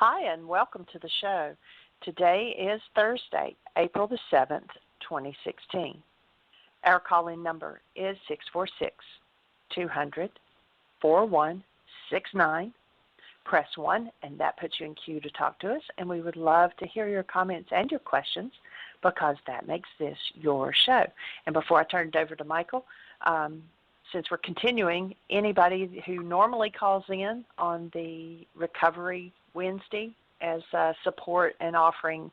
Hi, and welcome to the show. Today is Thursday, April the 7th, 2016. Our call-in number is 646-200-4169. Press 1, and that puts you in queue to talk to us, and we would love to hear your comments and your questions because that makes this your show. And before I turn it over to Michael, since we're continuing, anybody who normally calls in on the Recovery Wednesday as support and offering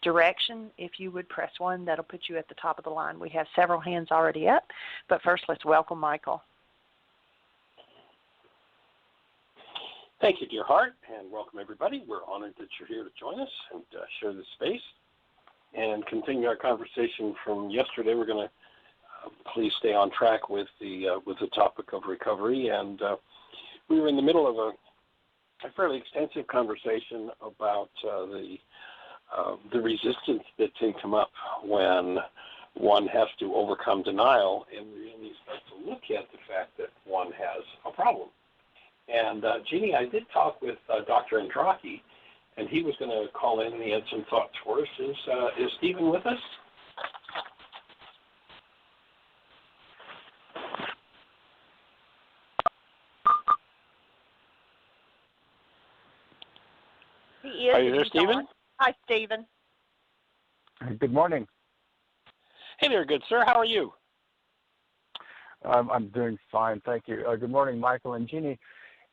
direction, if you would press 1, that'll put you at the top of the line. We have several hands already up, but first let's welcome Michael. Thank you, dear heart, and welcome everybody. We're honored that you're here to join us and share this space and continue our conversation from yesterday. We're going to please stay on track with the topic of recovery, and we were in the middle of a fairly extensive conversation about the resistance that can come up when one has to overcome denial and really start to look at the fact that one has a problem. And Jeanie, I did talk with Dr. Andraki, and he was going to call in and he had some thoughts for us. Is Stephen with us? He is. Are you there, Stephen? Hi, Stephen. Good morning. Hey there, good sir. How are you? I'm doing fine, thank you. Good morning, Michael and Jeanie.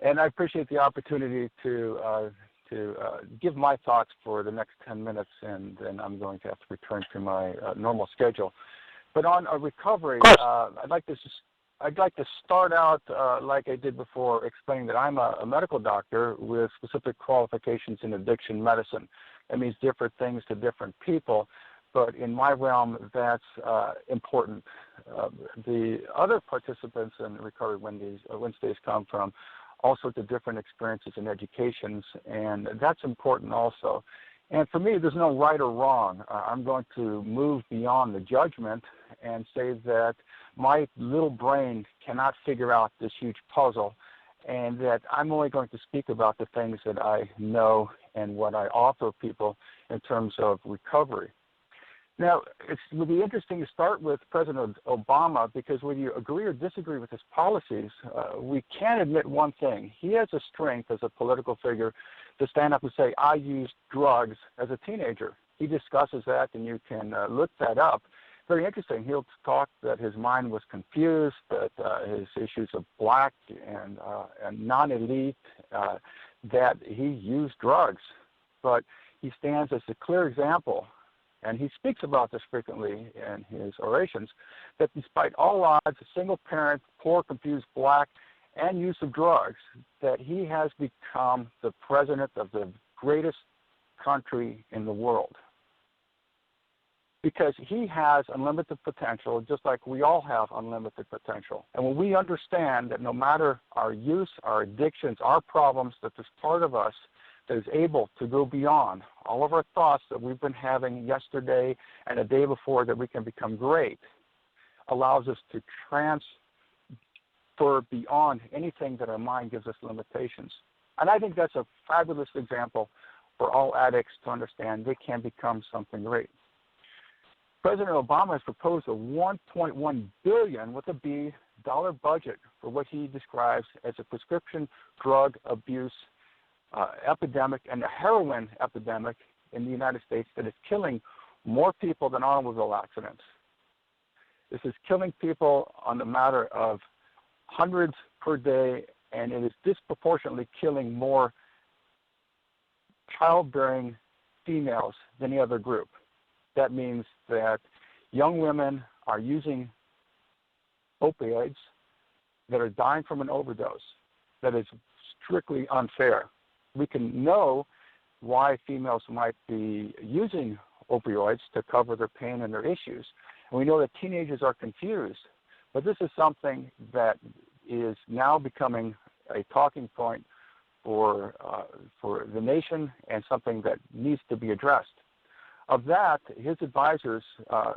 And I appreciate the opportunity to give my thoughts for the next 10 minutes, and then I'm going to have to return to my normal schedule. But on recovery, I'd like to start out like I did before, explaining that I'm a medical doctor with specific qualifications in addiction medicine. That means different things to different people, but in my realm, that's important. The other participants in Recovery Wednesdays come from all sorts of different experiences and educations, and that's important also. And for me, there's no right or wrong. I'm going to move beyond the judgment and say that my little brain cannot figure out this huge puzzle, and that I'm only going to speak about the things that I know and what I offer people in terms of recovery. Now, it would be interesting to start with President Obama, because whether you agree or disagree with his policies, we can admit one thing. He has a strength as a political figure to stand up and say, I used drugs as a teenager. He discusses that, and you can look that up. Very interesting. He'll talk that his mind was confused, that his issues of black and non-elite, that he used drugs. But he stands as a clear example, and he speaks about this frequently in his orations, that despite all odds, a single parent, poor, confused black, and use of drugs, that he has become the president of the greatest country in the world. Because he has unlimited potential, just like we all have unlimited potential. And when we understand that no matter our use, our addictions, our problems, that there's part of us that is able to go beyond all of our thoughts that we've been having yesterday and the day before, that we can become great, allows us to transfer beyond anything that our mind gives us limitations. And I think that's a fabulous example for all addicts to understand they can become something great. President Obama has proposed a $1.1 billion with a B dollar budget for what he describes as a prescription drug abuse epidemic and a heroin epidemic in the United States that is killing more people than automobile accidents. This is killing people on the matter of hundreds per day, and it is disproportionately killing more childbearing females than any other group. That means that young women are using opioids that are dying from an overdose. That is strictly unfair. We can know why females might be using opioids to cover their pain and their issues. And we know that teenagers are confused. But this is something that is now becoming a talking point for the nation, and something that needs to be addressed. Of that, his advisors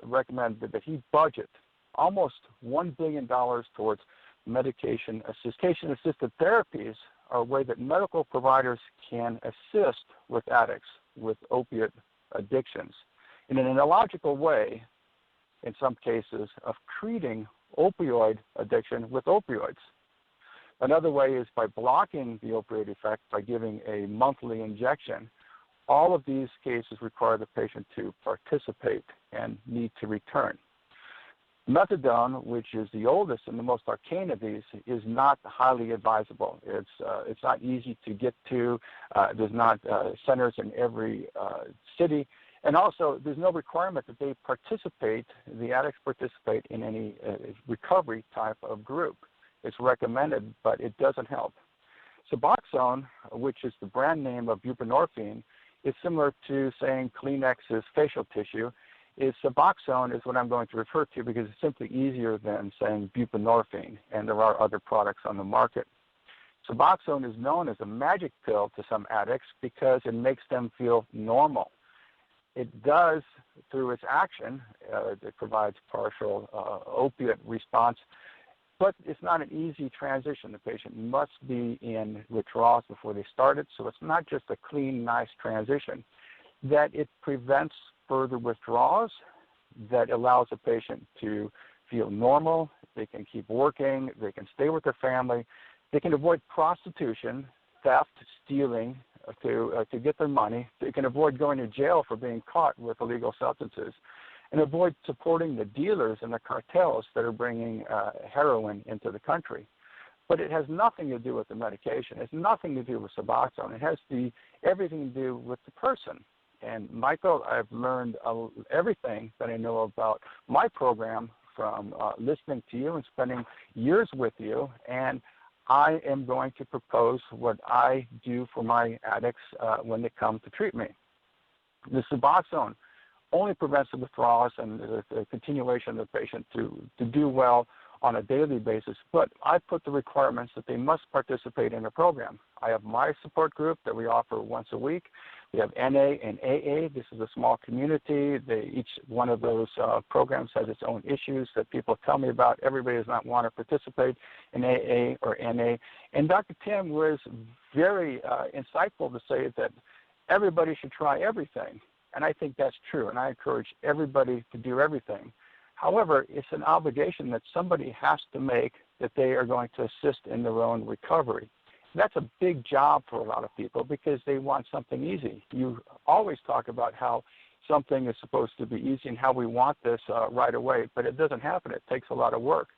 recommended that he budget almost $1 billion towards medication-assisted therapies are a way that medical providers can assist with addicts with opiate addictions in an illogical way, in some cases, of treating opioid addiction with opioids. Another way is by blocking the opioid effect by giving a monthly injection. All of these cases require the patient to participate and need to return. Methadone, which is the oldest and the most arcane of these, is not highly advisable. It's not easy to get to. There's not centers in every city. And also, there's no requirement that they participate, the addicts participate in any recovery type of group. It's recommended, but it doesn't help. Suboxone, which is the brand name of buprenorphine, is similar to saying Kleenex is facial tissue. Suboxone is what I'm going to refer to because it's simply easier than saying buprenorphine, and there are other products on the market. Suboxone is known as a magic pill to some addicts because it makes them feel normal. It does, through its action, it provides partial opiate response, but it's not an easy transition. The patient must be in withdrawals before they start it, so it's not just a clean, nice transition. That it prevents further withdrawals, that allows the patient to feel normal, they can keep working, they can stay with their family, they can avoid prostitution, theft, stealing to get their money, they can avoid going to jail for being caught with illegal substances, and avoid supporting the dealers and the cartels that are bringing heroin into the country. But it has nothing to do with the medication. It has nothing to do with Suboxone. It has everything to do with the person. And Michael, I've learned everything that I know about my program from listening to you and spending years with you, and I am going to propose what I do for my addicts when they come to treat me. The Suboxone only prevents the withdrawals and the continuation of the patient to do well on a daily basis, but I put the requirements that they must participate in the program. I have my support group that we offer once a week. We have NA and AA. This is a small community. Each one of those programs has its own issues that people tell me about. Everybody does not want to participate in AA or NA. And Dr. Tim was very insightful to say that everybody should try everything. And I think that's true, and I encourage everybody to do everything. However, it's an obligation that somebody has to make that they are going to assist in their own recovery. That's a big job for a lot of people because they want something easy. You always talk about how something is supposed to be easy and how we want this right away, but it doesn't happen. It takes a lot of work.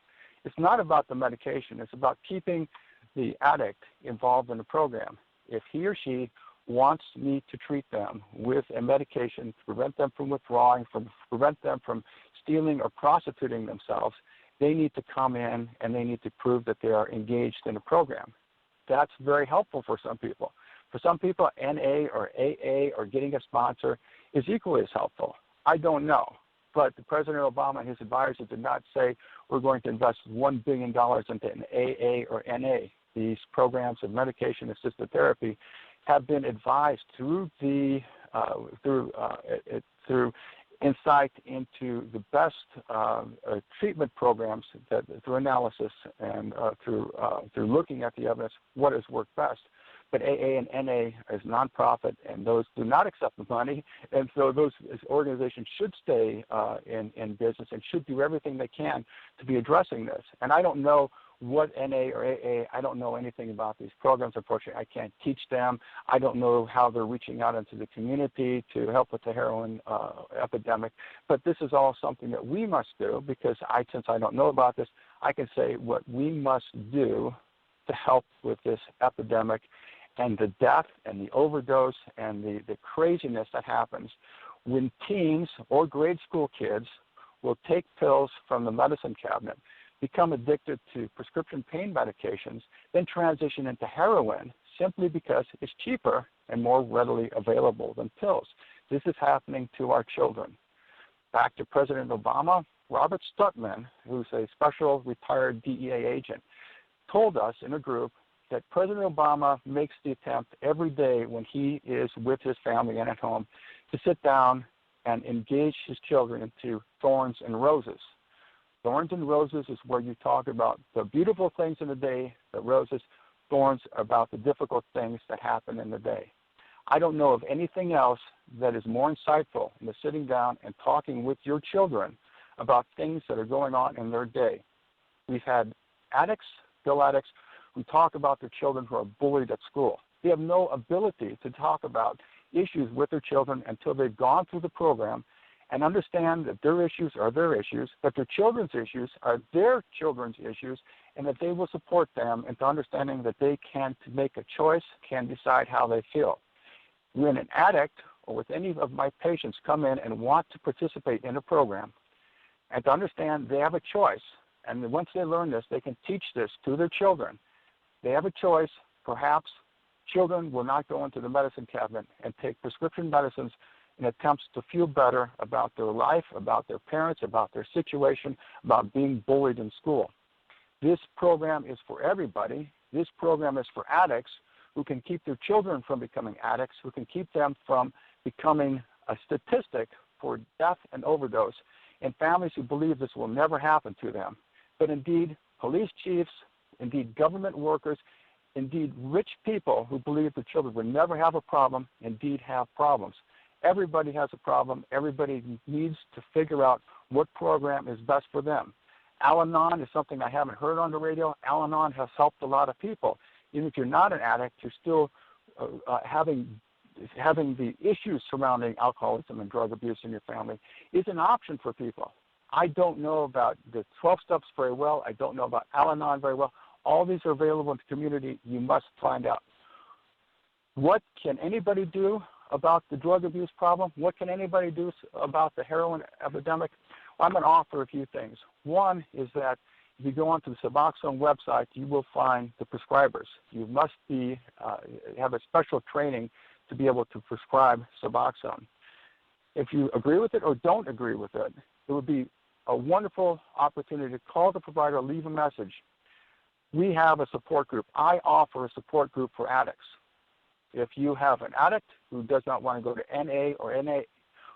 It's not about the medication. It's about keeping the addict involved in the program. If he or she wants me to treat them with a medication to prevent them from withdrawing, prevent them from stealing or prostituting themselves, they need to come in and they need to prove that they are engaged in a program. That's very helpful for some people. For some people, NA or AA or getting a sponsor is equally as helpful. I don't know. But President Obama and his advisors did not say we're going to invest $1 billion into an AA or NA. These programs of medication-assisted therapy have been advised through insight into the best treatment programs that through analysis and through looking at the evidence, what has worked best. But AA and NA is nonprofit, and those do not accept the money, and so those organizations should stay in business and should do everything they can to be addressing this. And I don't know what NA or AA, I don't know anything about these programs. Unfortunately, I can't teach them. I don't know how they're reaching out into the community to help with the heroin epidemic. But this is all something that we must do because since I don't know about this, I can say what we must do to help with this epidemic and the death and the overdose and the craziness that happens when teens or grade school kids will take pills from the medicine cabinet, become addicted to prescription pain medications, then transition into heroin simply because it's cheaper and more readily available than pills. This is happening to our children. Back to President Obama, Robert Stutman, who's a special retired DEA agent, told us in a group that President Obama makes the attempt every day when he is with his family and at home to sit down and engage his children into thorns and roses. Thorns and roses is where you talk about the beautiful things in the day, the roses, thorns about the difficult things that happen in the day. I don't know of anything else that is more insightful than sitting down and talking with your children about things that are going on in their day. We've had addicts, pill addicts, who talk about their children who are bullied at school. They have no ability to talk about issues with their children until they've gone through the program and understand that their issues are their issues, that their children's issues are their children's issues, and that they will support them into understanding that they can make a choice, can decide how they feel. When an addict or with any of my patients come in and want to participate in a program and to understand they have a choice, and once they learn this, they can teach this to their children. They have a choice. Perhaps children will not go into the medicine cabinet and take prescription medicines in attempts to feel better about their life, about their parents, about their situation, about being bullied in school. This program is for everybody. This program is for addicts who can keep their children from becoming addicts, who can keep them from becoming a statistic for death and overdose, and families who believe this will never happen to them. But indeed, police chiefs, indeed government workers, indeed rich people who believe their children will never have a problem, indeed have problems. Everybody has a problem. Everybody needs to figure out what program is best for them. Al-Anon is something I haven't heard on the radio. Al-Anon has helped a lot of people. Even if you're not an addict, you're still having the issues surrounding alcoholism and drug abuse in your family is an option for people. I don't know about the 12 steps very well. I don't know about Al-Anon very well. All these are available in the community. You must find out. What can anybody do about the drug abuse problem? What can anybody do about the heroin epidemic? Well, I'm going to offer a few things. One is that if you go onto the Suboxone website, you will find the prescribers. You must have a special training to be able to prescribe Suboxone. If you agree with it or don't agree with it, it would be a wonderful opportunity to call the provider, leave a message. We have a support group. I offer a support group for addicts. If you have an addict who does not want to go to NA or NA,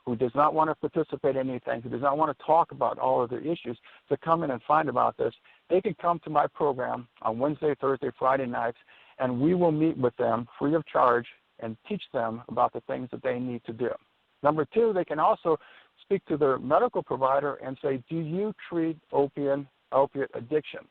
who does not want to participate in anything, who does not want to talk about all of their issues, to come in and find about this, they can come to my program on Wednesday, Thursday, Friday nights, and we will meet with them free of charge and teach them about the things that they need to do. Number two, they can also speak to their medical provider and say, do you treat opiate addictions?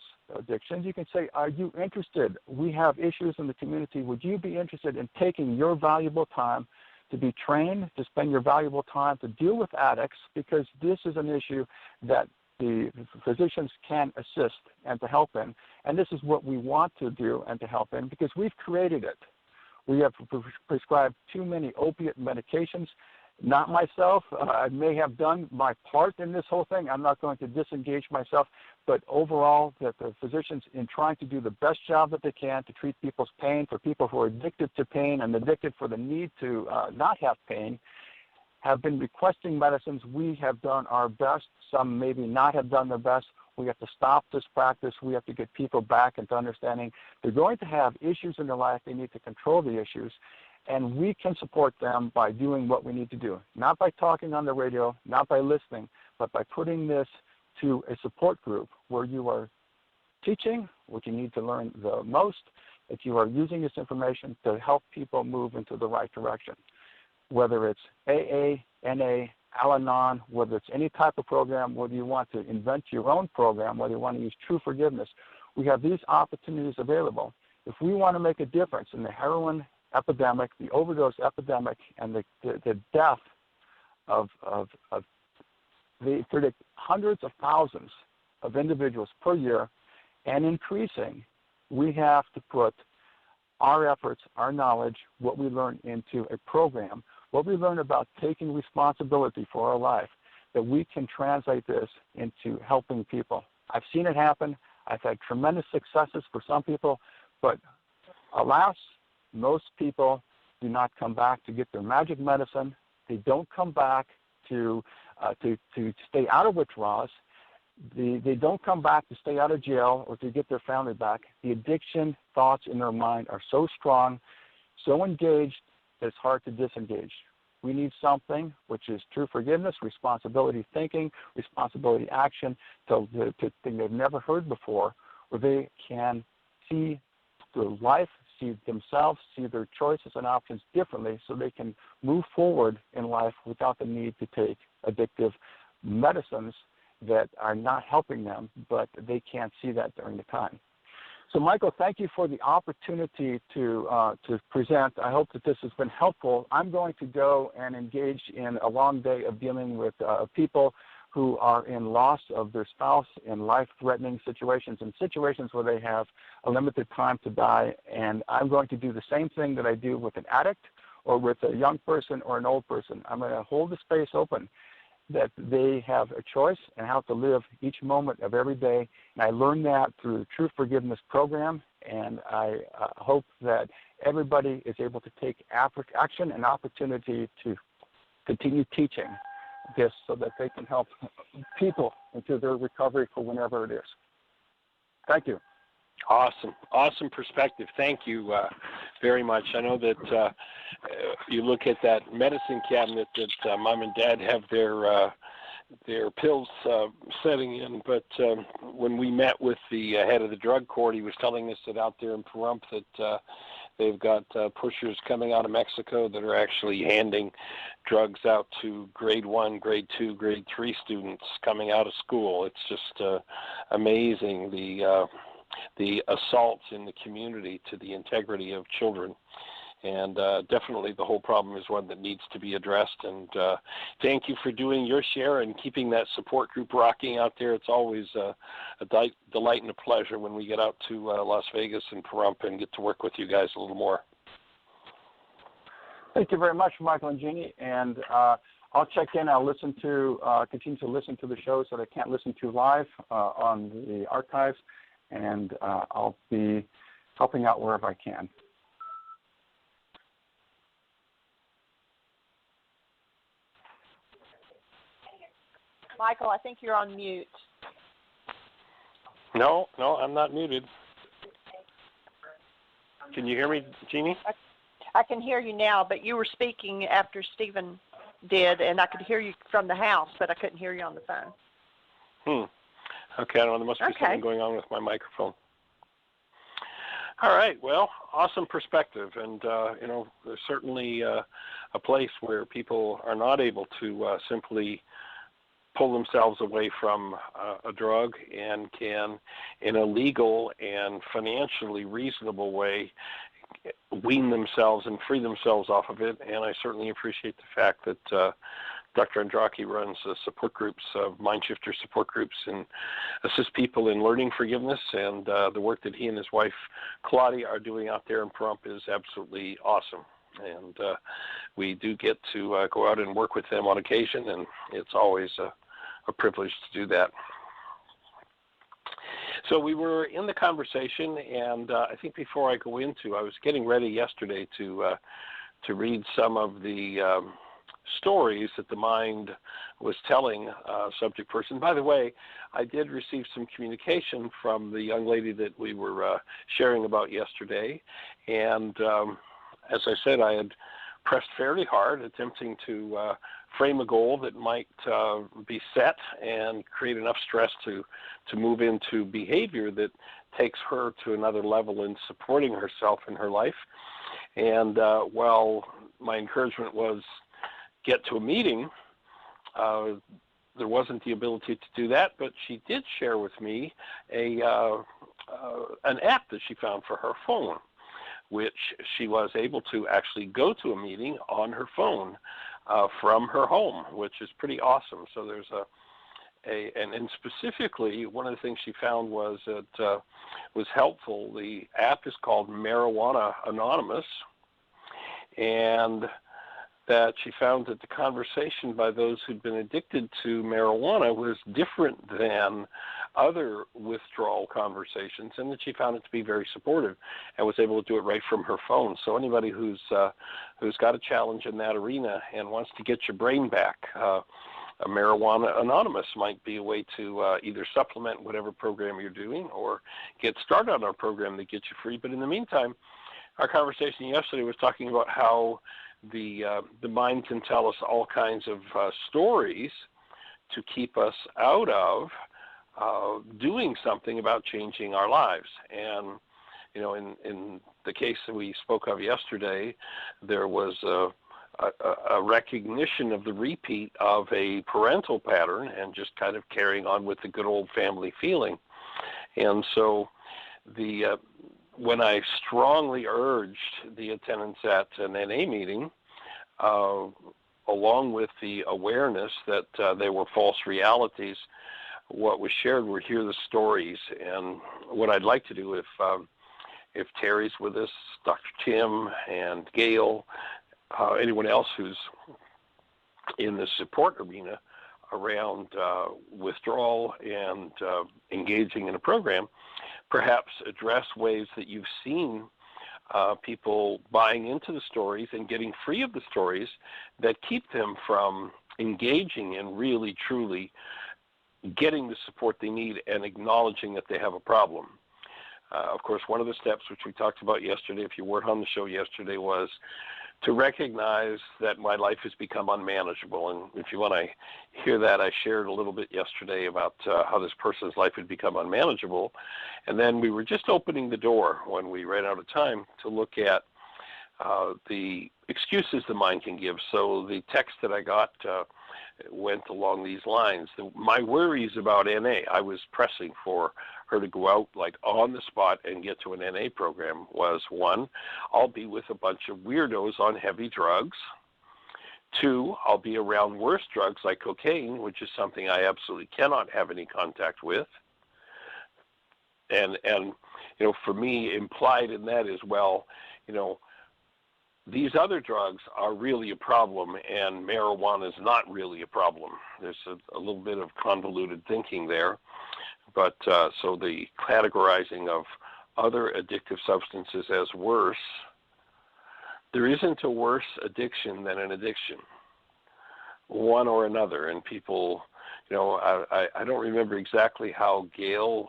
You can say, are you interested? We have issues in the community. Would you be interested in taking your valuable time to be trained, to spend your valuable time to deal with addicts, because this is an issue that the physicians can assist and to help in. And this is what we want to do and to help in because we've created it. We have prescribed too many opiate medications. Not myself. I may have done my part in this whole thing. I'm not going to disengage myself. But overall, that the physicians, in trying to do the best job that they can to treat people's pain, for people who are addicted to pain and addicted for the need to not have pain, have been requesting medicines. We have done our best. Some maybe not have done their best. We have to stop this practice. We have to get people back into understanding they're going to have issues in their life. They need to control the issues. And we can support them by doing what we need to do, not by talking on the radio, not by listening, but by putting this to a support group where you are teaching what you need to learn the most, that you are using this information to help people move into the right direction. Whether it's AA, NA, Al-Anon, whether it's any type of program, whether you want to invent your own program, whether you want to use True Forgiveness, we have these opportunities available. If we want to make a difference in the heroin epidemic, the overdose epidemic, and the death of they predict hundreds of thousands of individuals per year and increasing, we have to put our efforts, our knowledge, what we learn into a program, what we learn about taking responsibility for our life, that we can translate this into helping people. I've seen it happen. I've had tremendous successes for some people, but alas, most people do not come back to get their magic medicine. They don't come back to stay out of withdrawals. They don't come back to stay out of jail or to get their family back. The addiction thoughts in their mind are so strong, so engaged, that it's hard to disengage. We need something which is true forgiveness, responsibility thinking, responsibility action, to thing they've never heard before, where they can see their life, see themselves, see their choices and options differently so they can move forward in life without the need to take addictive medicines that are not helping them, but they can't see that during the time. So, Michael, thank you for the opportunity to present. I hope that this has been helpful. I'm going to go and engage in a long day of dealing with people who are in loss of their spouse in life-threatening situations and situations where they have a limited time to die. And I'm going to do the same thing that I do with an addict or with a young person or an old person. I'm going to hold the space open that they have a choice and how to live each moment of every day. And I learned that through the True Forgiveness program, and I hope that everybody is able to take action and opportunity to continue teaching this so that they can help people into their recovery for whenever it is. Thank you. Awesome perspective. Thank you very much. I know that you look at that medicine cabinet that Mom and Dad have their pills setting in, but when we met with the head of the drug court, he was telling us that out there in Pahrump that they've got pushers coming out of Mexico that are actually handing drugs out to grade 1, grade 2, grade 3 students coming out of school. It's just amazing the assaults in the community to the integrity of children. And definitely the whole problem is one that needs to be addressed. And thank you for doing your share and keeping that support group rocking out there. It's always a delight and a pleasure when we get out to Las Vegas and Pahrump and get to work with you guys a little more. Thank you very much, Michael and Jeanie. And I'll check in. I'll continue to listen to the shows that I can't listen to live on the archives. And I'll be helping out wherever I can. Michael, I think you're on mute. No, I'm not muted. Can you hear me, Jeanie? I can hear you now, but you were speaking after Stephen did, and I could hear you from the house, but I couldn't hear you on the phone. Okay, I don't know. There must be something going on with my microphone. All right. Well, awesome perspective, and there's certainly a place where people are not able to simply pull themselves away from a drug and can, in a legal and financially reasonable way, wean themselves and free themselves off of it. And I certainly appreciate the fact that Dr. Andraki runs support groups, MindShifters support groups, and assists people in learning forgiveness. And the work that he and his wife, Claudia, are doing out there in Pahrump is absolutely awesome. And we do get to go out and work with them on occasion, and it's always a privilege to do that. So we were in the conversation, and I think before I go into, I was getting ready yesterday to read some of the stories that the mind was telling subject person. By the way, I did receive some communication from the young lady that we were sharing about yesterday, and as I said, I had pressed fairly hard, attempting to frame a goal that might be set and create enough stress to move into behavior that takes her to another level in supporting herself in her life. And while my encouragement was get to a meeting, there wasn't the ability to do that, but she did share with me an app that she found for her phone, which she was able to actually go to a meeting on her phone from her home, which is pretty awesome. So there's and specifically, one of the things she found was that was helpful. The app is called Marijuana Anonymous, and that she found that the conversation by those who'd been addicted to marijuana was different than other withdrawal conversations, and that she found it to be very supportive and was able to do it right from her phone. So anybody who's got a challenge in that arena and wants to get your brain back, a Marijuana Anonymous might be a way to either supplement whatever program you're doing or get started on our program that gets you free. But in the meantime, our conversation yesterday was talking about how the mind can tell us all kinds of stories to keep us out of doing something about changing our lives. And in the case that we spoke of yesterday, there was a recognition of the repeat of a parental pattern and just kind of carrying on with the good old family feeling. And so when I strongly urged the attendance at an NA meeting, along with the awareness that they were false realities, what was shared were hear the stories. And what I'd like to do, if Terry's with us, Dr. Tim and Gail, anyone else who's in the support arena around withdrawal and engaging in a program, perhaps address ways that you've seen people buying into the stories and getting free of the stories that keep them from engaging in really, truly getting the support they need and acknowledging that they have a problem. Of course, one of the steps which we talked about yesterday, if you weren't on the show yesterday, was to recognize that my life has become unmanageable. And if you want to hear that, I shared a little bit yesterday about how this person's life had become unmanageable. And then we were just opening the door when we ran out of time to look at the excuses the mind can give. So the text that I got went along these lines. My worries about NA, I was pressing for her to go out like on the spot and get to an NA program, was 1, I'll be with a bunch of weirdos on heavy drugs. 2, I'll be around worse drugs like cocaine, which is something I absolutely cannot have any contact with. And for me, implied in that is, well, these other drugs are really a problem, and marijuana is not really a problem. There's a little bit of convoluted thinking there. But so the categorizing of other addictive substances as worse, there isn't a worse addiction than an addiction, one or another. And people, I don't remember exactly how Gail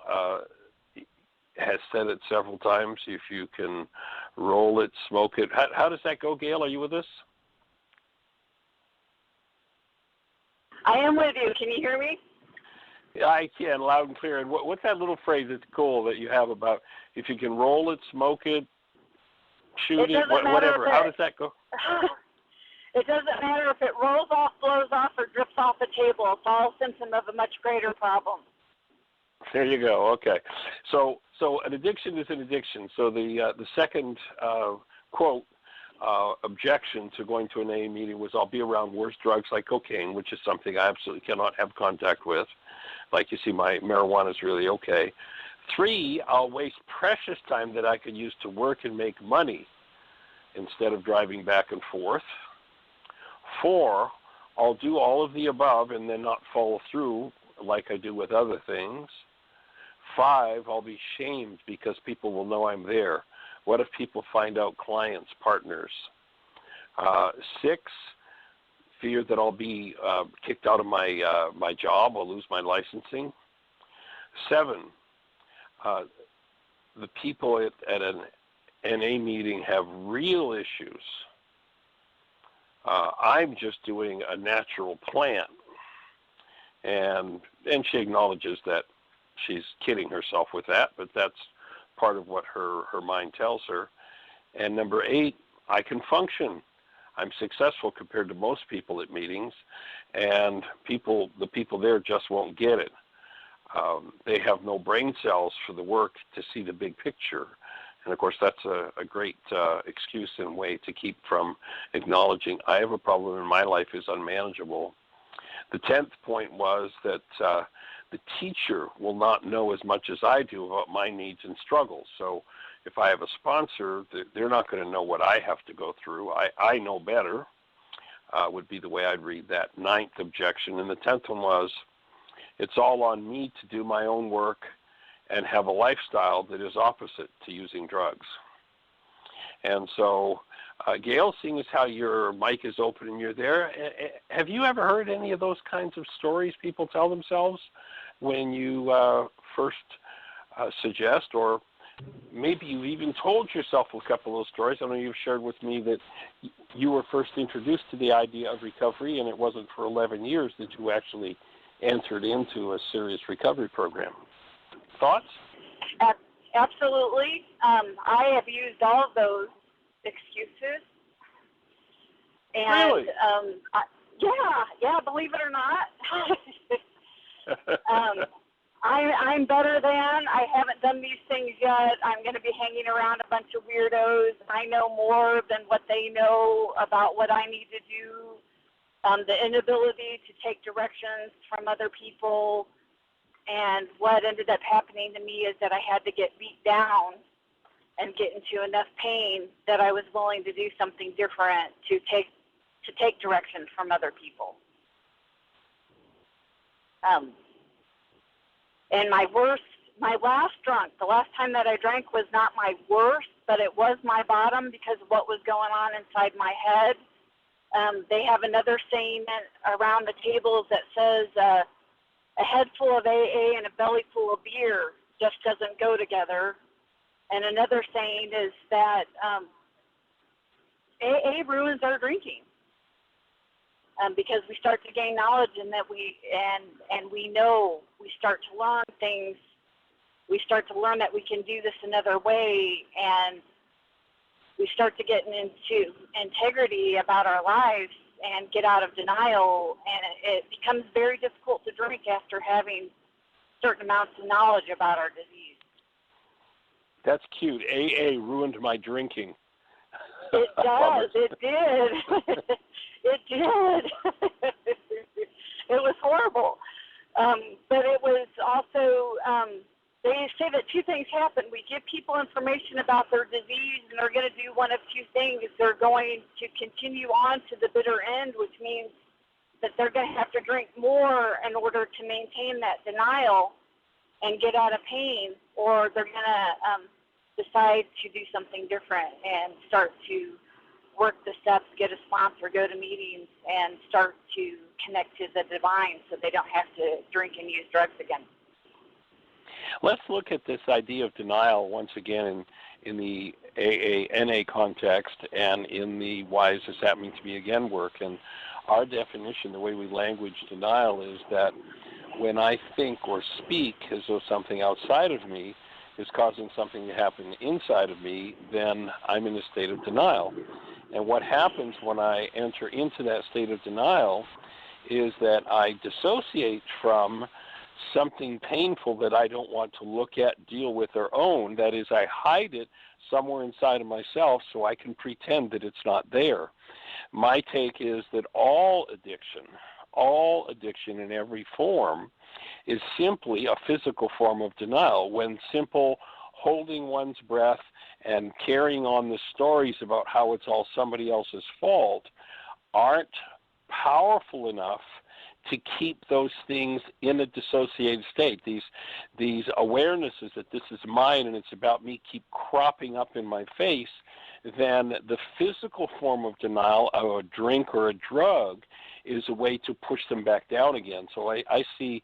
has said it several times. If you can roll it, smoke it. How does that go, Gail? Are you with us? I am with you. Can you hear me? Yeah, I can, loud and clear. And what's that little phrase that's cool that you have about if you can roll it, smoke it, shoot it, whatever? How does that go? It doesn't matter if it rolls off, blows off, or drips off the table. It's all a symptom of a much greater problem. There you go. Okay. So an addiction is an addiction. So the second quote objection to going to an AA meeting was, I'll be around worse drugs like cocaine, which is something I absolutely cannot have contact with. Like you see, my marijuana is really okay. 3, I'll waste precious time that I could use to work and make money instead of driving back and forth. 4, I'll do all of the above and then not follow through like I do with other things. 5, I'll be shamed because people will know I'm there. What if people find out, clients, partners? 6, fear that I'll be kicked out of my job, I'll lose my licensing. 7, the people at an NA meeting have real issues. I'm just doing a natural plant. And she acknowledges that she's kidding herself with that, but that's part of what her mind tells her. And number 8, I can function. I'm successful compared to most people at meetings, and the people there just won't get it. They have no brain cells for the work to see the big picture. And of course, that's a great excuse and way to keep from acknowledging I have a problem and my life is unmanageable. The 10th point was that the teacher will not know as much as I do about my needs and struggles. So if I have a sponsor, they're not going to know what I have to go through. I know better, would be the way I'd read that 9th objection. And the 10th one was, it's all on me to do my own work and have a lifestyle that is opposite to using drugs. And so, Gail, seeing as how your mic is open and you're there, have you ever heard any of those kinds of stories people tell themselves when you first suggest, or maybe you've even told yourself a couple of those stories? I know you've shared with me that you were first introduced to the idea of recovery, and it wasn't for 11 years that you actually entered into a serious recovery program. Thoughts? absolutely. I have used all of those excuses. And, really? Yeah, believe it or not. I'm better than. I haven't done these things yet. I'm going to be hanging around a bunch of weirdos. I know more than what they know about what I need to do. The inability to take directions from other people. And what ended up happening to me is that I had to get beat down and get into enough pain that I was willing to do something different to take direction from other people. And my last drunk, the last time that I drank was not my worst, but it was my bottom because of what was going on inside my head. They have another saying around the tables that says a head full of AA and a belly full of beer just doesn't go together. And another saying is that AA ruins our drinking. Because we start to gain knowledge and that we know, we start to learn things. We start to learn that we can do this another way, and we start to get into integrity about our lives and get out of denial. And it becomes very difficult to drink after having certain amounts of knowledge about our disease. That's cute. AA ruined my drinking. It does. It did. It did. It was horrible. But it was also, they say that two things happen. We give people information about their disease, and they're going to do one of two things. They're going to continue on to the bitter end, which means that they're going to have to drink more in order to maintain that denial and get out of pain, or they're going to decide to do something different and start to work the steps, get a sponsor, go to meetings, and start to connect to the divine so they don't have to drink and use drugs again. Let's look at this idea of denial once again in the AA-NA context and in the why is this happening to me again work. And our definition, the way we language denial, is that when I think or speak as though something outside of me is causing something to happen inside of me, then I'm in a state of denial. And what happens when I enter into that state of denial is that I dissociate from something painful that I don't want to look at, deal with, or own. That is, I hide it somewhere inside of myself so I can pretend that it's not there. My take is that all addiction in every form is simply a physical form of denial. When simple holding one's breath and carrying on the stories about how it's all somebody else's fault aren't powerful enough to keep those things in a dissociated state. These awarenesses that this is mine and it's about me keep cropping up in my face, then the physical form of denial of a drink or a drug is a way to push them back down again. So I see,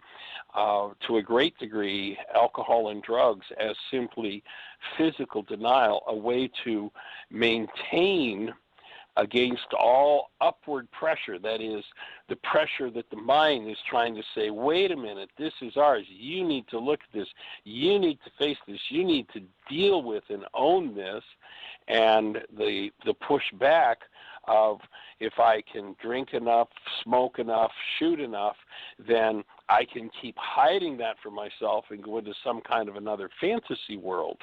to a great degree, alcohol and drugs as simply physical denial, a way to maintain against all upward pressure. That is, the pressure that the mind is trying to say, wait a minute, this is ours. You need to look at this. You need to face this. You need to deal with and own this. And the pushback of, if I can drink enough, smoke enough, shoot enough, then I can keep hiding that from myself and go into some kind of another fantasy world,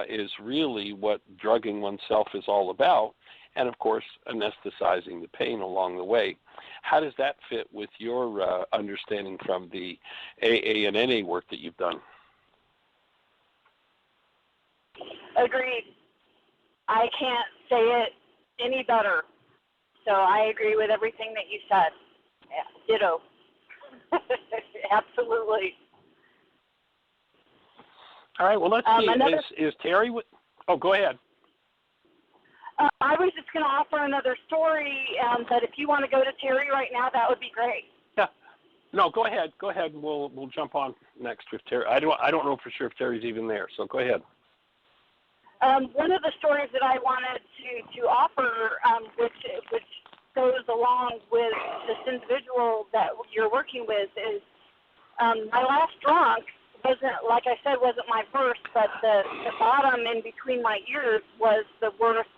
is really what drugging oneself is all about. And, of course, anesthetizing the pain along the way. How does that fit with your understanding from the AA and NA work that you've done? Agreed. I can't say it any better. So I agree with everything that you said. Yeah, ditto. Absolutely. All right, well, let's see. Is Terry with... Oh, go ahead. I was just going to offer another story, but if you want to go to Terry right now, that would be great. Yeah. No, go ahead. Go ahead. We'll jump on next with Terry. I don't know for sure if Terry's even there, so go ahead. One of the stories that I wanted to offer, which goes along with this individual that you're working with, is my last drunk wasn't, like I said, wasn't my worst, but the bottom in between my ears was the worst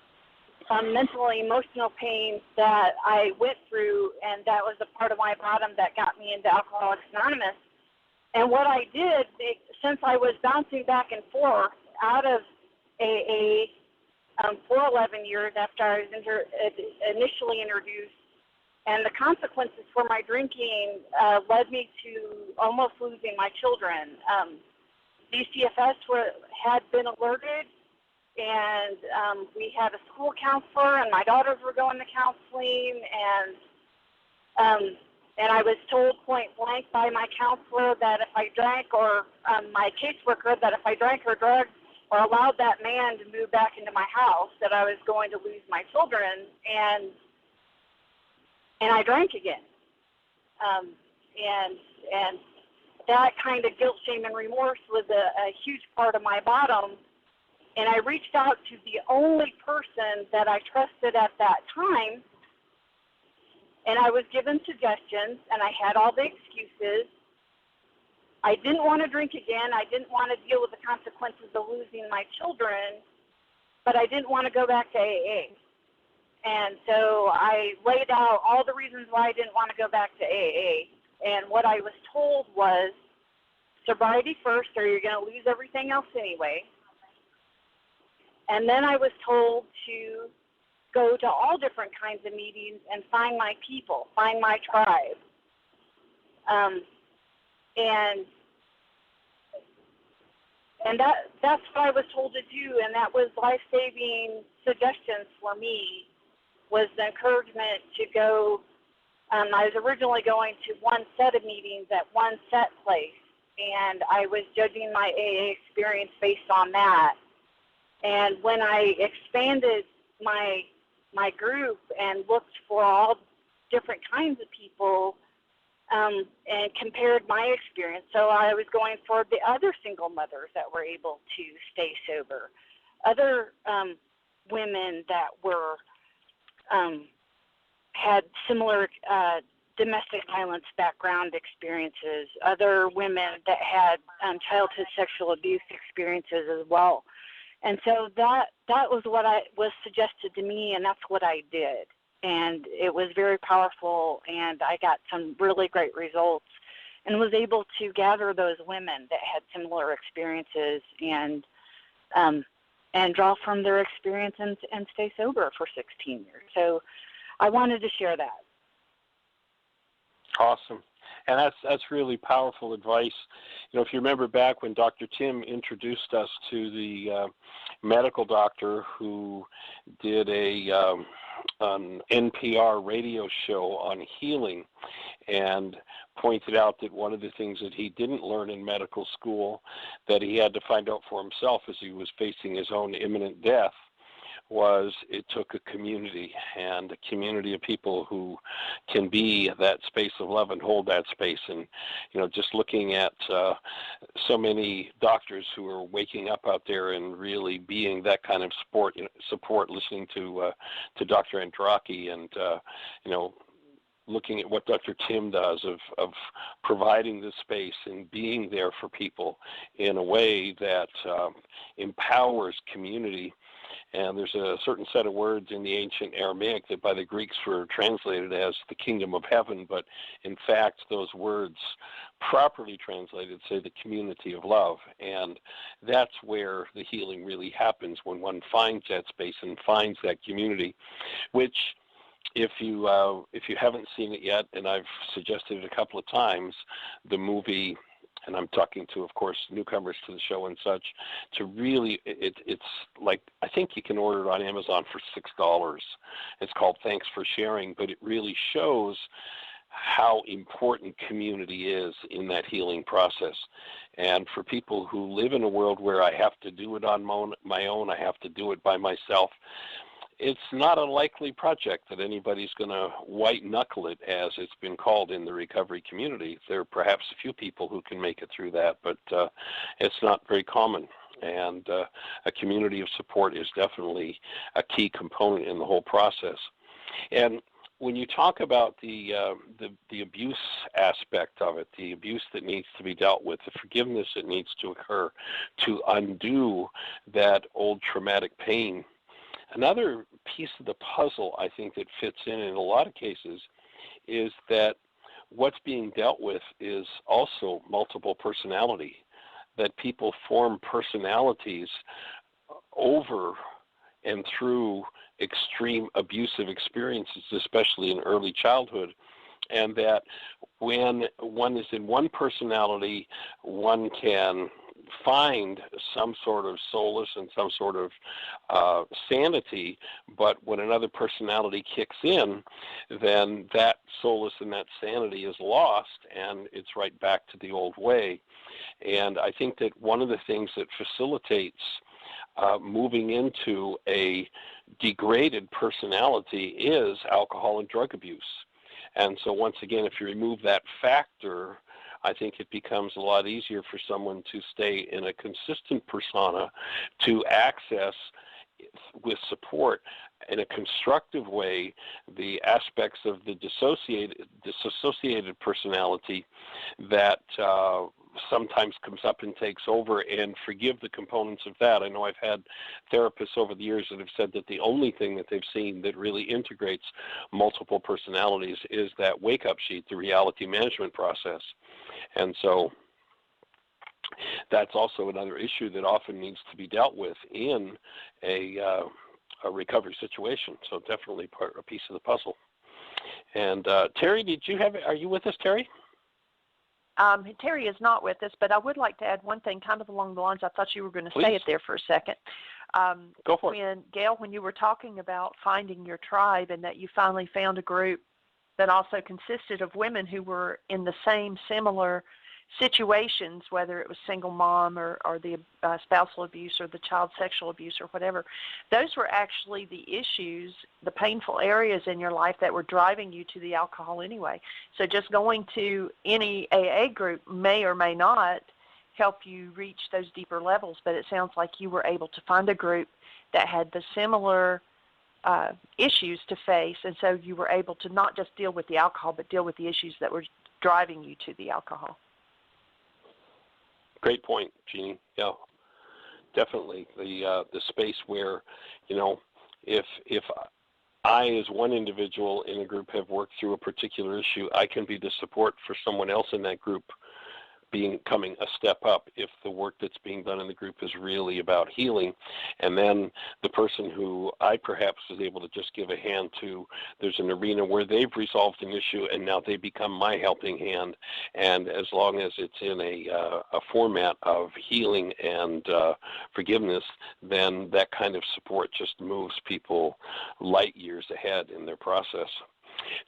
mental and emotional pain that I went through, and that was the part of my bottom that got me into Alcoholics Anonymous. And what I did, since I was bouncing back and forth out of AA for 11 years after I was initially introduced, and the consequences for my drinking led me to almost losing my children. DCFS had been alerted, and we had a school counselor, and my daughters were going to counseling, and I was told point blank by my counselor that if I drank, or my caseworker, that if I drank or drugged or allowed that man to move back into my house, that I was going to lose my children, and I drank again. And that kind of guilt, shame, and remorse was a huge part of my bottom. And I reached out to the only person that I trusted at that time, and I was given suggestions, and I had all the excuses. I didn't want to drink again. I didn't want to deal with the consequences of losing my children, but I didn't want to go back to AA. And so I laid out all the reasons why I didn't want to go back to AA. And what I was told was, sobriety first, or you're going to lose everything else anyway. And then I was told to go to all different kinds of meetings and find my people, find my tribe. And that's what I was told to do, and that was life-saving suggestions for me, was the encouragement to go. I was originally going to one set of meetings at one set place, and I was judging my AA experience based on that. And when I expanded my group and looked for all different kinds of people and compared my experience, so I was going for the other single mothers that were able to stay sober, other women that were had similar domestic violence background experiences, other women that had childhood sexual abuse experiences as well. And so that was what was suggested to me, and that's what I did. And it was very powerful, and I got some really great results and was able to gather those women that had similar experiences and draw from their experience and stay sober for 16 years. So I wanted to share that. Awesome. And that's really powerful advice. You know, if you remember back when Dr. Tim introduced us to the medical doctor who did an NPR radio show on healing and pointed out that one of the things that he didn't learn in medical school that he had to find out for himself as he was facing his own imminent death was it took a community, and a community of people who can be that space of love and hold that space. And, you know, just looking at so many doctors who are waking up out there and really being that kind of support, listening to Dr. Andraki and, you know, looking at what Dr. Tim does of providing the space and being there for people in a way that empowers community. And there's a certain set of words in the ancient Aramaic that by the Greeks were translated as the kingdom of heaven, but in fact those words properly translated say the community of love. And that's where the healing really happens, when one finds that space and finds that community, which if you haven't seen it yet, and I've suggested it a couple of times, the movie, and I'm talking to, of course, newcomers to the show and such, to really, it's like, I think you can order it on Amazon for $6. It's called Thanks for Sharing, but it really shows how important community is in that healing process. And for people who live in a world where I have to do it on my own, I have to do it by myself, it's not a likely project that anybody's going to white-knuckle it, as it's been called in the recovery community. There are perhaps a few people who can make it through that, but it's not very common. And a community of support is definitely a key component in the whole process. And when you talk about the abuse aspect of it, the abuse that needs to be dealt with, the forgiveness that needs to occur to undo that old traumatic pain, another piece of the puzzle I think that fits in a lot of cases is that what's being dealt with is also multiple personality, that people form personalities over and through extreme abusive experiences, especially in early childhood, and that when one is in one personality, one can find some sort of solace and some sort of sanity, but when another personality kicks in, then that solace and that sanity is lost, and it's right back to the old way. And I think that one of the things that facilitates moving into a degraded personality is alcohol and drug abuse. And so once again, if you remove that factor, I think it becomes a lot easier for someone to stay in a consistent persona, to access with support in a constructive way the aspects of the dissociated personality that sometimes comes up and takes over, and forgive the components of that. I know I've had therapists over the years that have said that the only thing that they've seen that really integrates multiple personalities is that wake-up sheet, the reality management process. And so that's also another issue that often needs to be dealt with in a recovery situation. So definitely a piece of the puzzle. And Terry, are you with us, Terry? Terry is not with us, but I would like to add one thing kind of along the lines. I thought you were going to say it there for a second. Go for it. Gail, when you were talking about finding your tribe and that you finally found a group that also consisted of women who were in the same similar situations, whether it was single mom or the spousal abuse or the child sexual abuse or whatever, those were actually the issues, the painful areas in your life that were driving you to the alcohol anyway. So just going to any AA group may or may not help you reach those deeper levels, but it sounds like you were able to find a group that had the similar issues to face, and so you were able to not just deal with the alcohol, but deal with the issues that were driving you to the alcohol. Great point, Jeanie. Yeah, definitely the space where, if I as one individual in a group have worked through a particular issue, I can be the support for someone else in that group coming a step up if the work that's being done in the group is really about healing. And then the person who I perhaps was able to just give a hand to, there's an arena where they've resolved an issue and now they become my helping hand. And as long as it's in a format of healing and forgiveness, then that kind of support just moves people light years ahead in their process.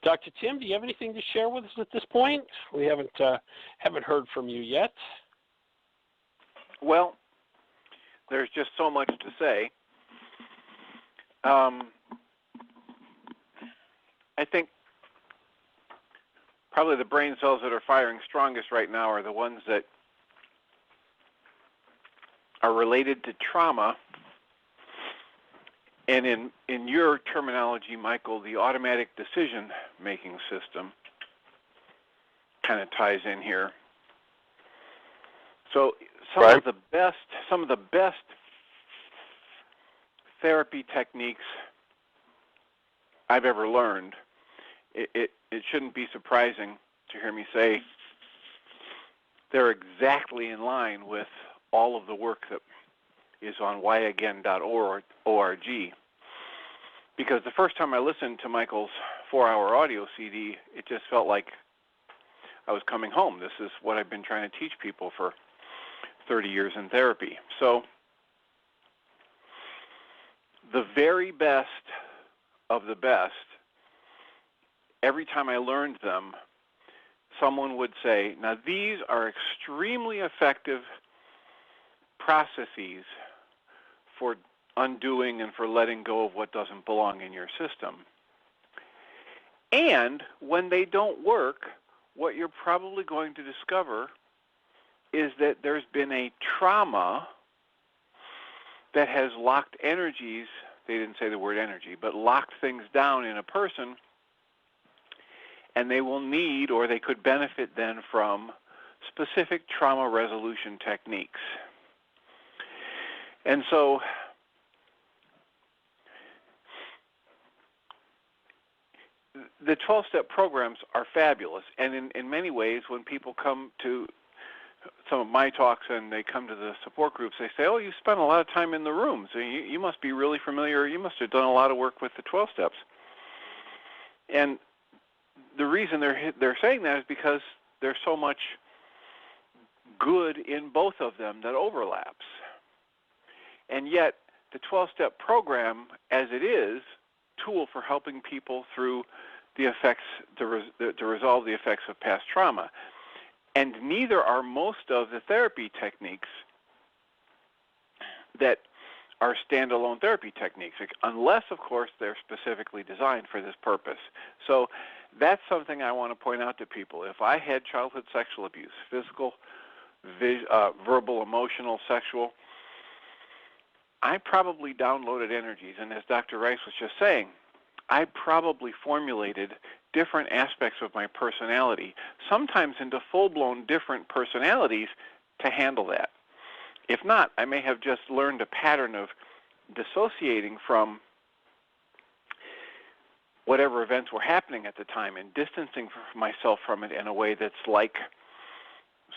Dr. Tim, do you have anything to share with us at this point? We haven't heard from you yet. Well, there's just so much to say. I think probably the brain cells that are firing strongest right now are the ones that are related to trauma. And in your terminology, Michael, the automatic decision-making system kind of ties in here. So some of the best therapy techniques I've ever learned, it shouldn't be surprising to hear me say they're exactly in line with all of the work that is on whyagain.org. Because the first time I listened to Michael's 4-hour audio CD, it just felt like I was coming home. This is what I've been trying to teach people for 30 years in therapy. So the very best of the best, every time I learned them, someone would say, now these are extremely effective processes for undoing and for letting go of what doesn't belong in your system. And when they don't work, what you're probably going to discover is that there's been a trauma that has locked energies, they didn't say the word energy, but locked things down in a person and they will need, or they could benefit then from, specific trauma resolution techniques. And so the 12-step programs are fabulous, and in many ways, when people come to some of my talks and they come to the support groups, they say, oh, you spent a lot of time in the room, so you must be really familiar, you must have done a lot of work with the 12 steps. And the reason they're saying that is because there's so much good in both of them that overlaps. And yet, the 12-step program, as it is, tool for helping people through the effects, to resolve the effects of past trauma. And neither are most of the therapy techniques that are standalone therapy techniques, unless, of course, they're specifically designed for this purpose. So that's something I want to point out to people. If I had childhood sexual abuse, physical, verbal, emotional, sexual, I probably downloaded energies. And as Dr. Ryce was just saying, I probably formulated different aspects of my personality, sometimes into full-blown different personalities to handle that. If not, I may have just learned a pattern of dissociating from whatever events were happening at the time and distancing myself from it in a way that's like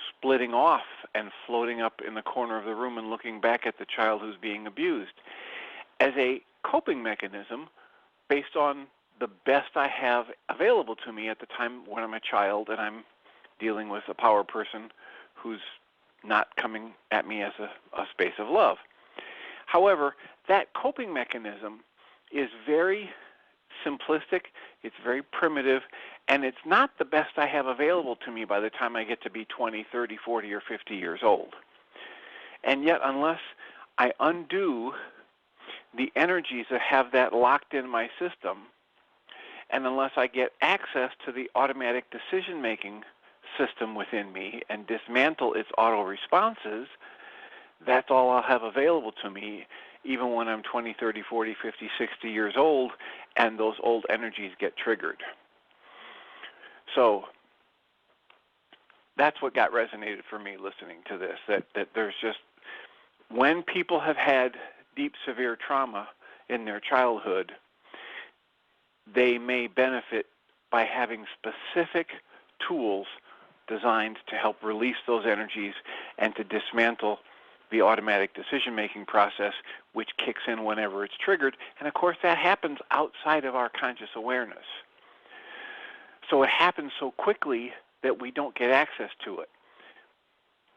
splitting off and floating up in the corner of the room and looking back at the child who's being abused as a coping mechanism based on the best I have available to me at the time when I'm a child and I'm dealing with a power person who's not coming at me as a space of love. However, that coping mechanism is very simplistic, it's very primitive, and it's not the best I have available to me by the time I get to be 20, 30, 40, or 50 years old. And yet, unless I undo the energies that have that locked in my system, and unless I get access to the automatic decision-making system within me and dismantle its auto-responses, that's all I'll have available to me, even when I'm 20, 30, 40, 50, 60 years old, and those old energies get triggered. So that's what got resonated for me listening to this, that there's just, when people have had deep, severe trauma in their childhood, they may benefit by having specific tools designed to help release those energies and to dismantle the automatic decision-making process, which kicks in whenever it's triggered. And, of course, that happens outside of our conscious awareness. So it happens so quickly that we don't get access to it.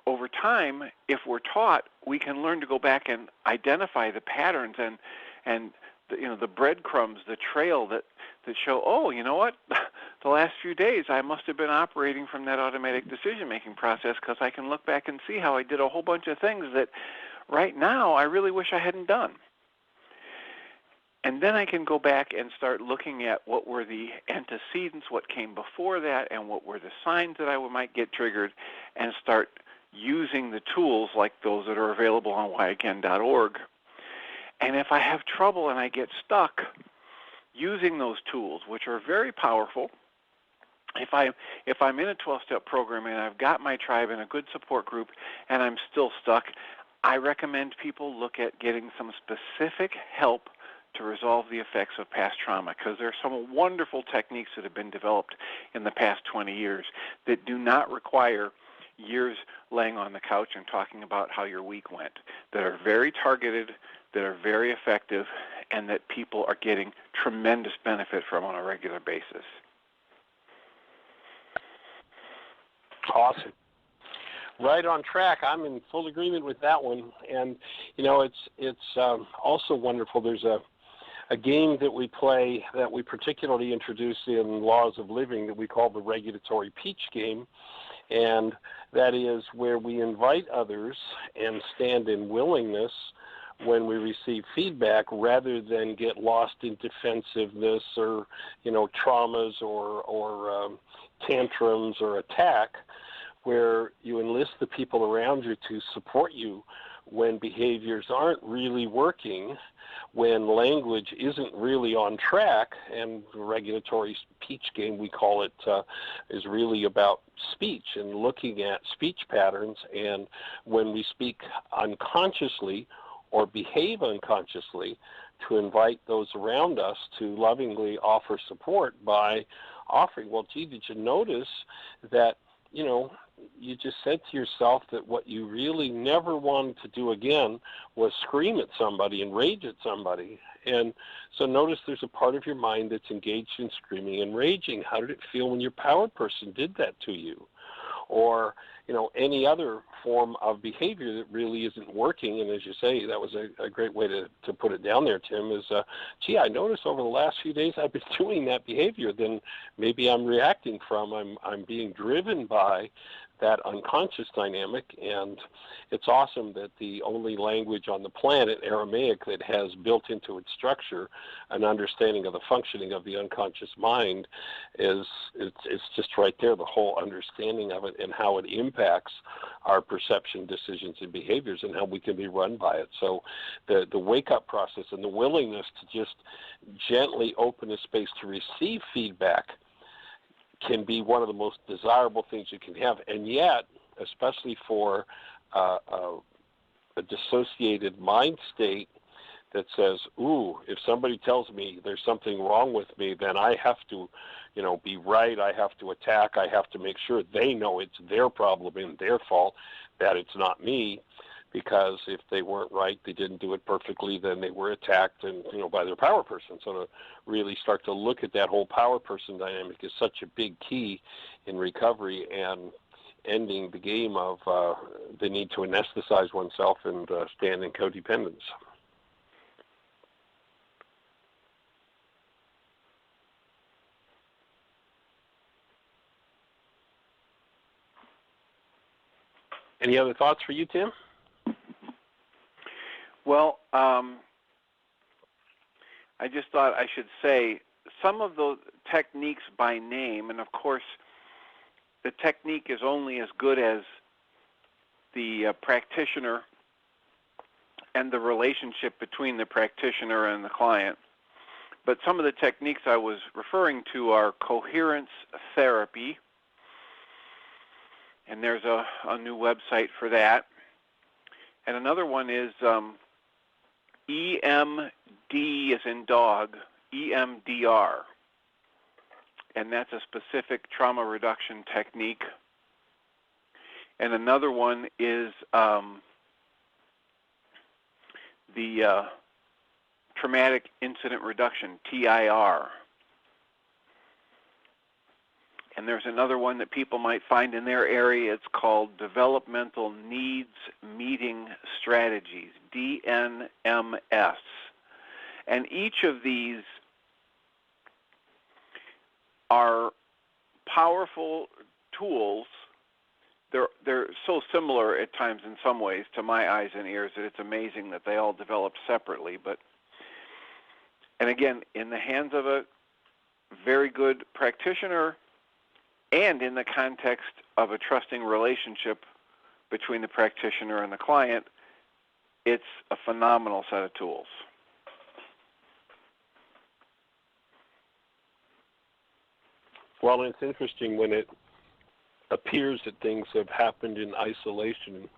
Over time, if we're taught, we can learn to go back and identify the patterns and the breadcrumbs, the trail that show, oh, you know what, the last few days I must have been operating from that automatic decision-making process, because I can look back and see how I did a whole bunch of things that right now I really wish I hadn't done. And then I can go back and start looking at what were the antecedents, what came before that, and what were the signs that I might get triggered, and start using the tools like those that are available on whyagain.org. And if I have trouble and I get stuck using those tools, which are very powerful, if I'm in a 12-step program and I've got my tribe and a good support group and I'm still stuck, I recommend people look at getting some specific help to resolve the effects of past trauma, because there are some wonderful techniques that have been developed in the past 20 years that do not require years laying on the couch and talking about how your week went, that are very targeted, that are very effective, and that people are getting tremendous benefit from on a regular basis. Awesome. Right on track. I'm in full agreement with that one. And, it's also wonderful. There's a game that we play that we particularly introduce in Laws of Living that we call the Regulatory Peach game. And that is where we invite others and stand in willingness when we receive feedback, rather than get lost in defensiveness or, traumas or tantrums or attack, where you enlist the people around you to support you when behaviors aren't really working, when language isn't really on track, and regulatory speech game, we call it, is really about speech and looking at speech patterns. And when we speak unconsciously or behave unconsciously, to invite those around us to lovingly offer support by offering, well, gee, did you notice that, you just said to yourself that what you really never wanted to do again was scream at somebody and rage at somebody. And so notice there's a part of your mind that's engaged in screaming and raging. How did it feel when your power person did that to you? Or, any other form of behavior that really isn't working. And as you say, that was a great way to put it down there, Tim, is, gee, I noticed over the last few days I've been doing that behavior. Then maybe I'm reacting from, I'm being driven by that unconscious dynamic. And it's awesome that the only language on the planet, Aramaic, that has built into its structure an understanding of the functioning of the unconscious mind it's just right there, the whole understanding of it and how it impacts our perception, decisions, and behaviors, and how we can be run by it. So the wake-up process and the willingness to just gently open a space to receive feedback can be one of the most desirable things you can have. And yet, especially for a dissociated mind state that says, ooh, if somebody tells me there's something wrong with me, then I have to, be right. I have to attack. I have to make sure they know it's their problem and their fault, that it's not me. Because if they weren't right, they didn't do it perfectly, then they were attacked and by their power person. So to really start to look at that whole power person dynamic is such a big key in recovery and ending the game of the need to anesthetize oneself and stand in codependence. Any other thoughts for you, Tim? Well, I just thought I should say some of those techniques by name, and of course the technique is only as good as the practitioner and the relationship between the practitioner and the client. But some of the techniques I was referring to are coherence therapy, and there's a new website for that. And another one is EMD as in dog, EMDR. And that's a specific trauma reduction technique. And another one is the traumatic incident reduction, TIR. And there's another one that people might find in their area. It's called Developmental Needs Meeting Strategies, DNMS. And each of these are powerful tools. They're so similar at times in some ways to my eyes and ears that it's amazing that they all developed separately. And again, in the hands of a very good practitioner, and in the context of a trusting relationship between the practitioner and the client, it's a phenomenal set of tools. Well, it's interesting when it appears that things have happened in isolation.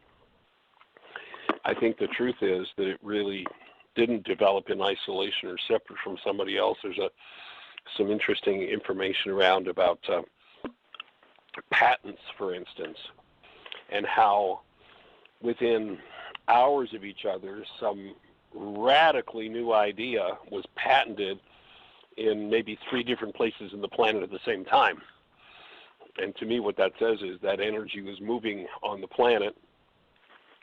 I think the truth is that it really didn't develop in isolation or separate from somebody else. There's some interesting information around about patents, for instance, and how within hours of each other, some radically new idea was patented in maybe 3 different places in the planet at the same time. And to me, what that says is that energy was moving on the planet,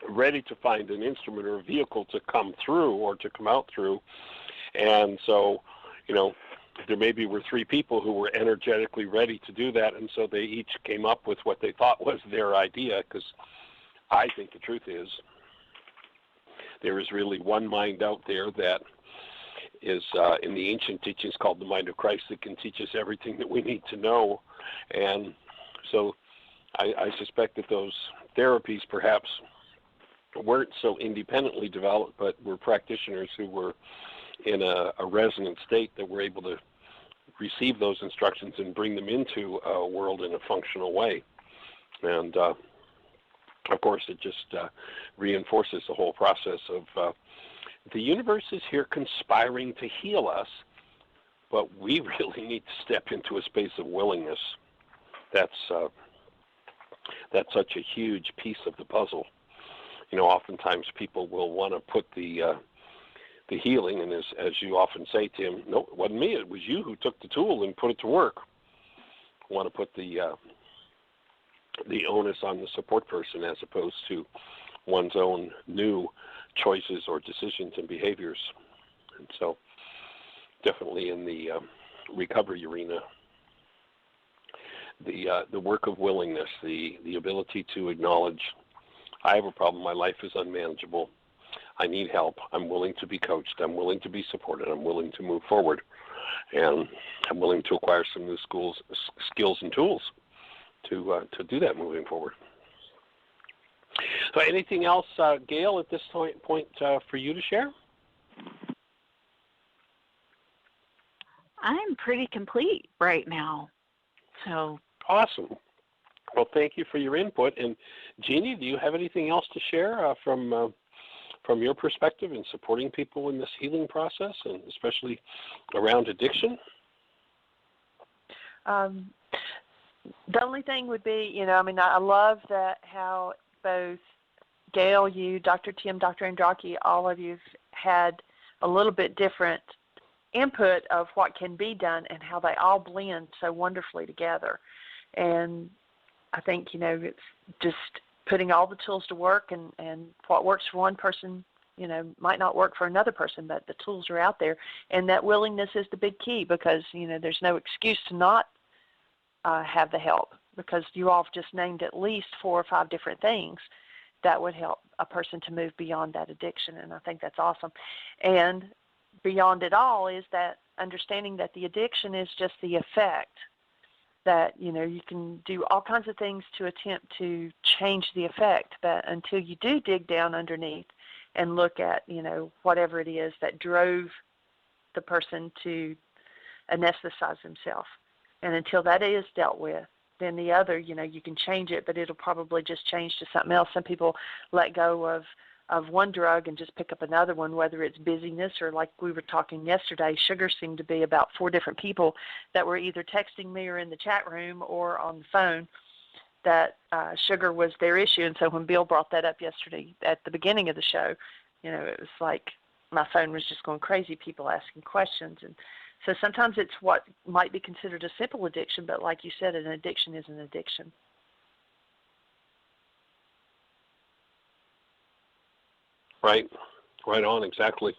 ready to find an instrument or a vehicle to come through or to come out through. And so, there maybe were 3 people who were energetically ready to do that, and so they each came up with what they thought was their idea, because I think the truth is there is really one mind out there that is in the ancient teachings called the mind of Christ that can teach us everything that we need to know. And so I suspect that those therapies perhaps weren't so independently developed, but were practitioners who were in a resonant state that were able to receive those instructions and bring them into a world in a functional way. And of course, it just reinforces the whole process of the universe is here conspiring to heal us, but we really need to step into a space of willingness. That's such a huge piece of the puzzle. You know, oftentimes people will want to put the healing, and as you often say, Tim, no, it wasn't me. It was you who took the tool and put it to work. Want to put the onus on the support person as opposed to one's own new choices or decisions and behaviors. And so definitely in the recovery arena, the work of willingness, the ability to acknowledge, I have a problem, my life is unmanageable, I need help, I'm willing to be coached, I'm willing to be supported, I'm willing to move forward, and I'm willing to acquire some new skills and tools to do that moving forward. So anything else, Gail, at this point for you to share? I'm pretty complete right now. So awesome. Well, thank you for your input. And Jeanie, do you have anything else to share from your perspective in supporting people in this healing process, and especially around addiction? The only thing would be, I love that how both Gail, you, Dr. Tim, Dr. Andraki, all of you've had a little bit different input of what can be done and how they all blend so wonderfully together. And I think, it's just putting all the tools to work, and what works for one person, might not work for another person, but the tools are out there. And that willingness is the big key, because, there's no excuse to not have the help, because you all have just named at least 4 or 5 different things that would help a person to move beyond that addiction. And I think that's awesome. And beyond it all is that understanding that the addiction is just the effect, that, you can do all kinds of things to attempt to change the effect, but until you do dig down underneath and look at, whatever it is that drove the person to anesthetize himself, and until that is dealt with, then the other, you can change it, but it'll probably just change to something else. Some people let go of one drug and just pick up another one, whether it's busyness or, like we were talking yesterday, sugar seemed to be about 4 different people that were either texting me or in the chat room or on the phone that sugar was their issue. And so when Bill brought that up yesterday at the beginning of the show, it was like my phone was just going crazy, people asking questions. And so sometimes it's what might be considered a simple addiction, but like you said, an addiction is an addiction. Right on, exactly.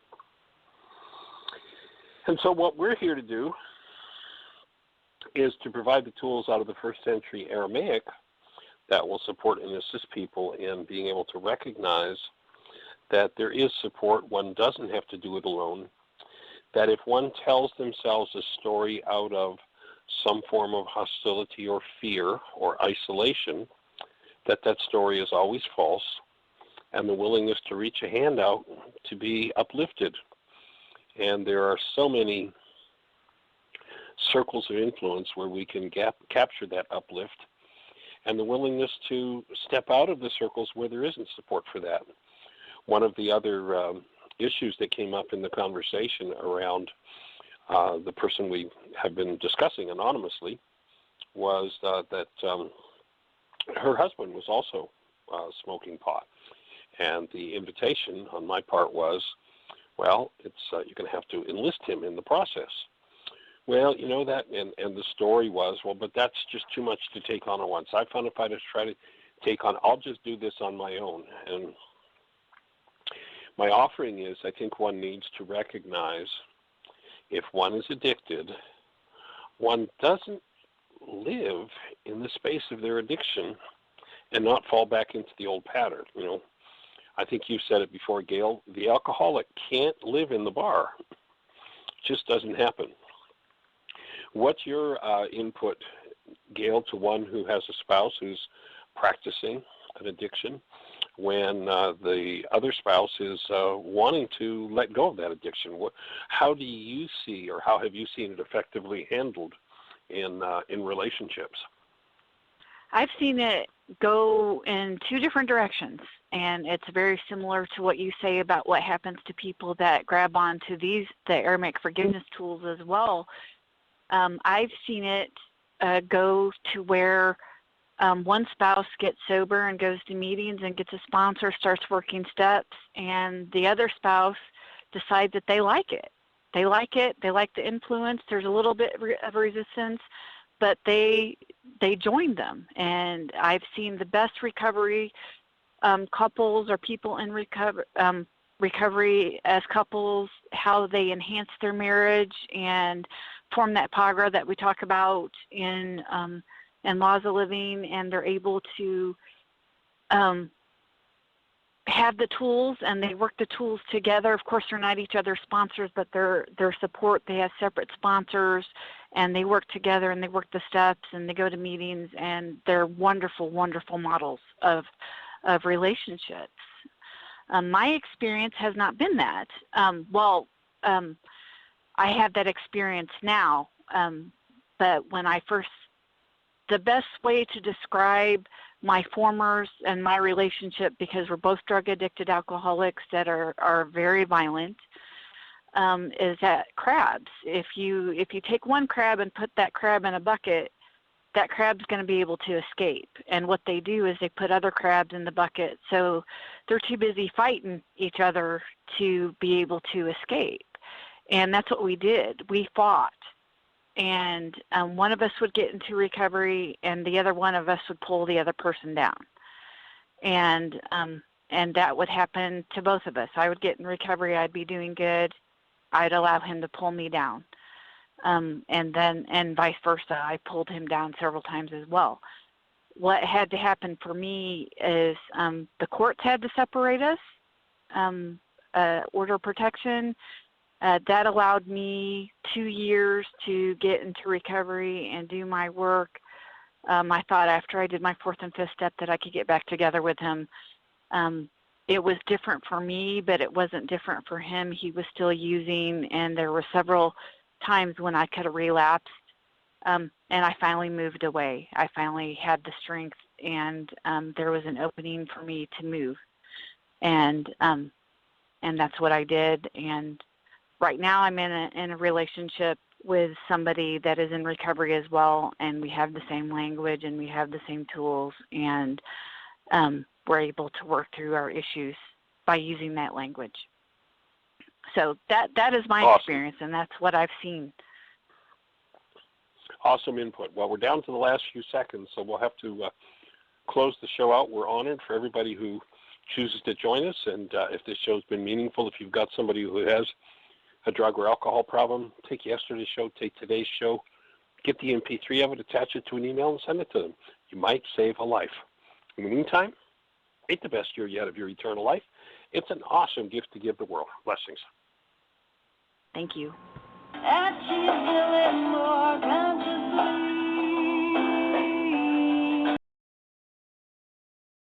And so what we're here to do is to provide the tools out of the first century Aramaic that will support and assist people in being able to recognize that there is support. One doesn't have to do it alone. That if one tells themselves a story out of some form of hostility or fear or isolation, that story is always false, and the willingness to reach a hand out to be uplifted. And there are so many circles of influence where we can capture that uplift, and the willingness to step out of the circles where there isn't support for that. One of the other issues that came up in the conversation around the person we have been discussing anonymously was that her husband was also smoking pot. And the invitation on my part was, well, it's you're going to have to enlist him in the process. Well, that, and the story was, well, but that's just too much to take on at once. I found if I just try to take on, I'll just do this on my own. And my offering is, I think one needs to recognize if one is addicted, one doesn't live in the space of their addiction and not fall back into the old pattern. I think you said it before, Gail, the alcoholic can't live in the bar. It just doesn't happen. What's your input, Gail, to one who has a spouse who's practicing an addiction, when the other spouse is wanting to let go of that addiction? How do you see, or how have you seen it effectively handled in relationships? I've seen it go in two different directions, and it's very similar to what you say about what happens to people that grab onto the Aramaic forgiveness tools as well. I've seen it go to where one spouse gets sober and goes to meetings and gets a sponsor, starts working steps, and the other spouse decides that they like it. They like it. They like the influence. There's a little bit of resistance, but they join them. And I've seen the best recovery couples or people in recovery as couples, how they enhance their marriage and form that pagra that we talk about in Laws of Living, and they're able to have the tools, and they work the tools together. Of course, they're not each other's sponsors, but their support. They have separate sponsors, and they work together, and they work the steps, and they go to meetings, and they're wonderful, wonderful models of relationships. My experience has not been that. I have that experience now, but when I first, the best way to describe my formers and my relationship, because we're both drug-addicted alcoholics that are very violent, is that crabs. If you take one crab and put that crab in a bucket, that crab's going to be able to escape. And what they do is they put other crabs in the bucket, so they're too busy fighting each other to be able to escape. And that's what we did. We fought. And one of us would get into recovery, and the other one of us would pull the other person down. And that would happen to both of us. I would get in recovery. I'd be doing good. I'd allow him to pull me down. And vice versa. I pulled him down several times as well. What had to happen for me is the courts had to separate us, order of protection. That allowed me 2 years to get into recovery and do my work. I thought after I did my fourth and fifth step that I could get back together with him. It was different for me, but it wasn't different for him. He was still using, and there were several times when I could have relapsed, and I finally moved away. I finally had the strength, and there was an opening for me to move, and that's what I did. And right now I'm in a relationship with somebody that is in recovery as well, and we have the same language and we have the same tools, and we're able to work through our issues by using that language. So that is my awesome experience, and that's what I've seen. Awesome input. Well, we're down to the last few seconds, so we'll have to close the show out. We're honored for everybody who chooses to join us, and if this show's been meaningful, if you've got somebody who has a drug or alcohol problem, take yesterday's show, take today's show, get the MP3 of it, attach it to an email, and send it to them. You might save a life. In the meantime, make the best year yet of your eternal life. It's an awesome gift to give the world. Blessings. Thank you. That she's feeling more